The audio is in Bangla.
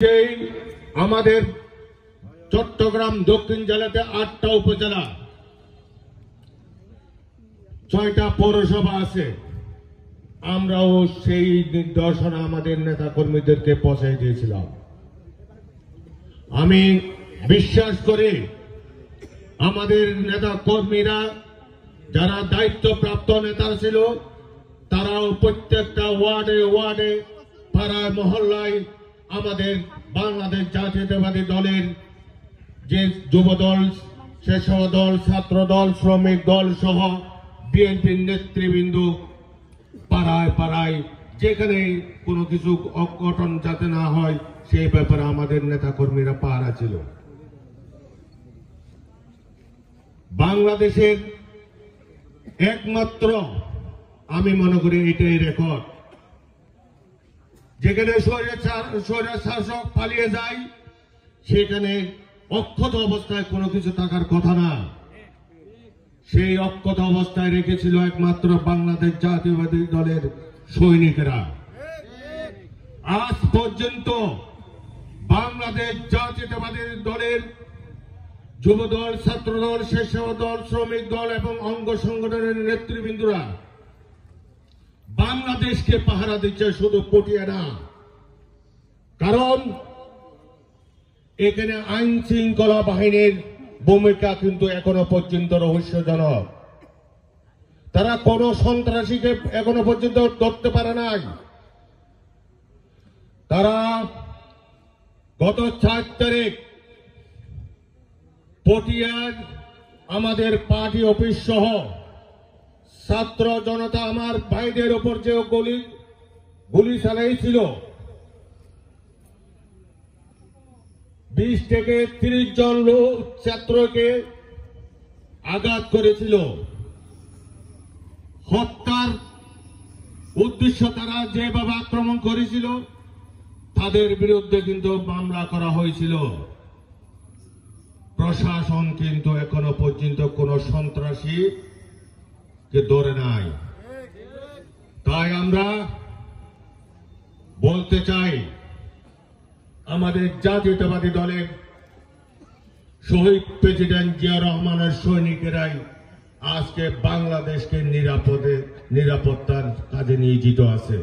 সেই আমাদের চট্টগ্রাম দক্ষিণ জেলাতে 8টা উপজেলা 6টা পৌরসভা আছে। আমরাও সেই নির্দেশনা আমাদের নেতা কর্মীদেরকে পৌঁছে দিয়েছিলাম। আমি বিশ্বাস করি আমাদের নেতা কর্মীরা যারা দায়িত্বপ্রাপ্ত নেতা ছিল তারাও প্রত্যেকটা ওয়ার্ডে ওয়ার্ডে পাড়ায় মহল্লায় আমাদের বাংলাদেশ জাতীয়তাবাদী দলের যে যুবদল, স্বেচ্ছাসেবক দল, ছাত্র দল, শ্রমিক দল সহ বিএনপির নেতৃবৃন্দ পাড়ায় পাড়ায় যেখানে কোনো কিছু অঘটন যাতে না হয় সেই ব্যাপারে আমাদের নেতা কর্মীরা পাহারা ছিল। বাংলাদেশের একমাত্র আমি মনে করি এটাই রেকর্ড, যেখানে শাসক পালিয়ে যায় সেখানে অক্ষত অবস্থায় কোনো কিছু থাকার কথা না। সেই অক্ষত অবস্থায় রেখেছিল একমাত্র বাংলাদেশ জাতীয়তাবাদী দলের সৈনিকেরা। আজ পর্যন্ত বাংলাদেশ জাতীয়তাবাদী দলের যুবদল, ছাত্রদল, স্বেচ্ছাসেবক দল, শ্রমিক দল এবং অঙ্গ সংগঠনের নেতৃবৃন্দরা বাংলাদেশকে পাহারা দিচ্ছে, শুধু পটিয়া না। কারণ এখানে আইন শৃঙ্খলা বাহিনীর ভূমিকা কিন্তু এখনো পর্যন্ত রহস্যজনক। তারা কোন সন্ত্রাসীকে এখনো পর্যন্ত ধরতে পারে নাই। তারা গত 4 তারিখ পটিয়ার আমাদের পার্টি অফিস সহ ছাত্র জনতা আমার ভাইদের উপর যে গুলি চালাইছিল, 20 থেকে 30 জন লোক ছাত্রকে আঘাত করেছিল। হত্যার উদ্দেশ্য তারা যেভাবে আক্রমণ করেছিল তাদের বিরুদ্ধে কিন্তু মামলা করা হয়েছিল। প্রশাসন কিন্তু এখনো পর্যন্ত কোন সন্ত্রাসী কে ধরে নাই। তাই আমরা বলতে চাই আমাদের জাতীয়তাবাদী দলের শহীদ প্রেসিডেন্ট জিয়া রহমানের সৈনিকেরাই আজকে বাংলাদেশকে নিরাপত্তার কাজে নিয়োজিত আছে।